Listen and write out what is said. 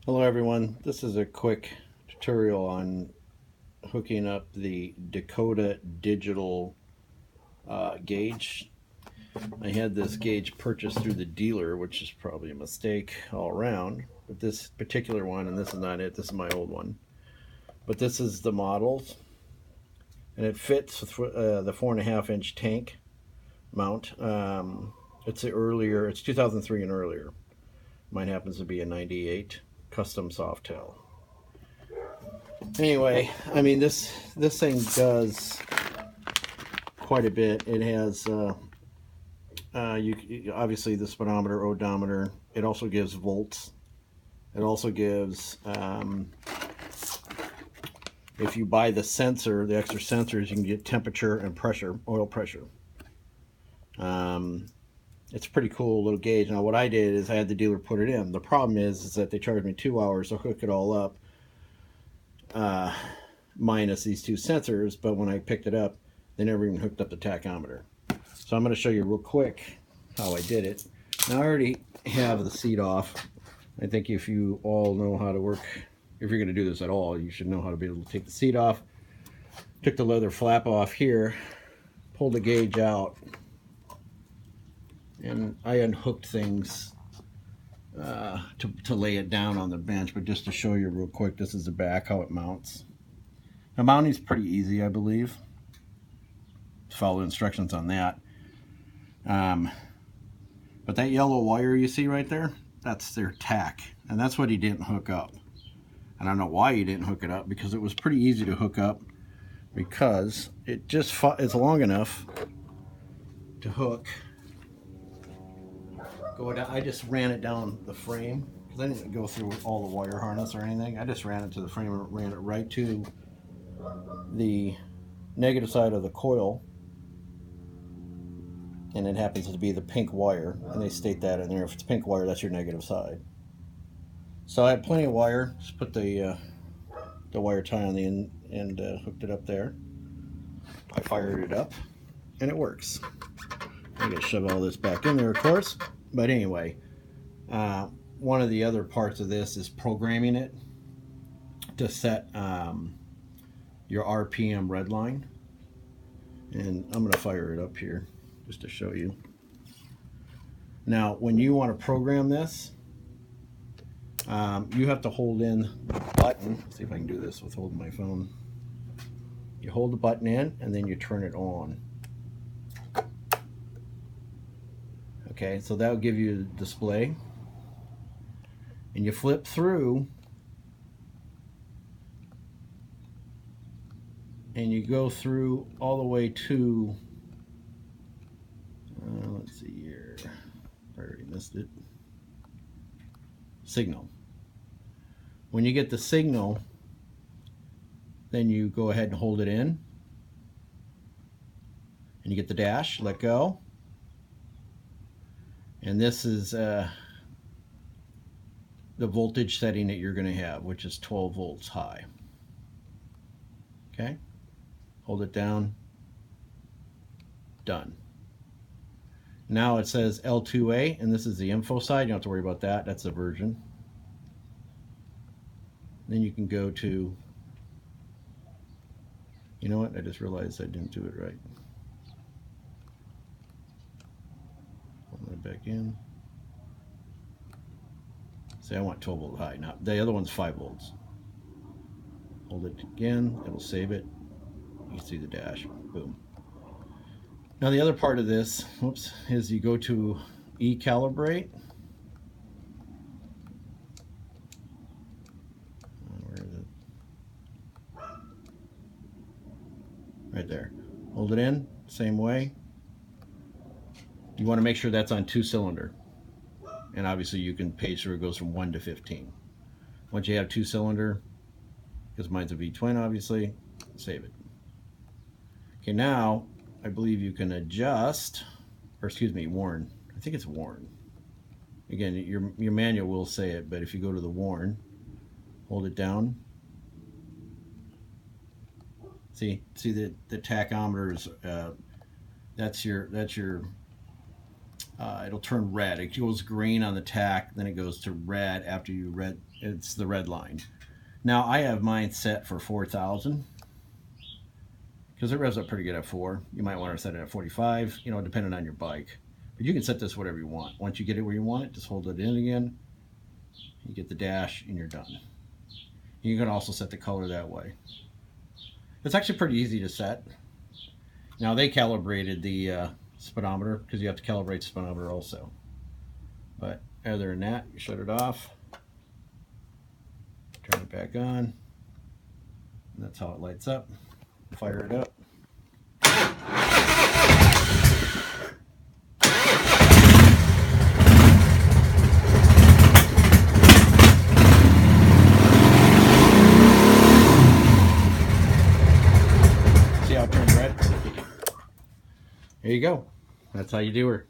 Hello everyone, this is a quick tutorial on hooking up the Dakota digital gauge. I had this gauge purchased through the dealer, which is probably a mistake all around, but this particular one, and this is not it, this is my old one, but this is the model, and it fits with, the 4.5 inch tank mount. It's earlier, it's 2003 and earlier. Mine happens to be a 98 custom Softail. Anyway, I mean this thing does quite a bit. It has obviously the speedometer, odometer. It also gives volts. It also gives if you buy the sensor, the extra sensors, you can get temperature and pressure, oil pressure. It's a pretty cool little gauge. Now what I did is I had the dealer put it in. The problem is that they charged me 2 hours to hook it all up, minus these two sensors, but when I picked it up, they never even hooked up the tachometer. So I'm going to show you real quick how I did it. Now I already have the seat off. I think if you all know how to work, if you're going to do this at all, you should know how to be able to take the seat off. Took the leather flap off here, pulled the gauge out, and I unhooked things to lay it down on the bench, but just to show you real quick, this is the back, how it mounts. The mounting is pretty easy, I believe. Follow the instructions on that. But that yellow wire you see right there, that's their tack, and that's what he didn't hook up. And I don't know why he didn't hook it up, because it was pretty easy to hook up, because it just it's long enough to hook. Go down. I just ran it down the frame because I didn't go through all the wire harness or anything. I just ran it to the frame and ran it right to the negative side of the coil, and it happens to be the pink wire, and they state that in there. If it's pink wire, that's your negative side. So I had plenty of wire. Just put the wire tie on the end and hooked it up there. I fired it up, and it works. I'm gonna shove all this back in there, of course. But anyway, one of the other parts of this is programming it to set your RPM red line. And I'm going to fire it up here just to show you. Now, when you want to program this, you have to hold in the button. Let's see if I can do this with holding my phone. You hold the button in, and then you turn it on. Okay, so that will give you the display, and you flip through, and you go through all the way to, let's see here, I already missed it, signal. When you get the signal, then you go ahead and hold it in, and you get the dash, let go. And this is the voltage setting that you're going to have, which is 12 volts high. Okay, hold it down, done. Now it says L2A, and this is the info side. You don't have to worry about that, that's the version. Then you can go to, you know what, I just realized I didn't do it right. Back in. Say I want 12 volt high. Now the other one's 5 volts. Hold it again, it'll save it. You see the dash. Boom. Now the other part of this, whoops, is you go to E-calibrate. Where is it? Right there. Hold it in, same way. You want to make sure that's on 2-cylinder, and obviously you can page through, it goes from 1 to 15. Once you have 2-cylinder, because mine's a V-twin obviously, save it. Okay, now I believe you can adjust, or excuse me, warn. I think it's warn. Again, your manual will say it, but if you go to the warn, hold it down. See the tachometers. That's your it'll turn red. It goes green on the tack, then it goes to red after you red. It's the red line. Now I have mine set for 4,000 because it revs up pretty good at 4. You might want to set it at 45, you know, depending on your bike. But you can set this whatever you want. Once you get it where you want it, just hold it in again. You get the dash and you're done. You can also set the color that way. It's actually pretty easy to set. Now they calibrated the speedometer because you have to calibrate the speedometer also. But other than that, you shut it off, turn it back on, and that's how it lights up. Fire it up. See how it turns red? There you go. That's how you do her.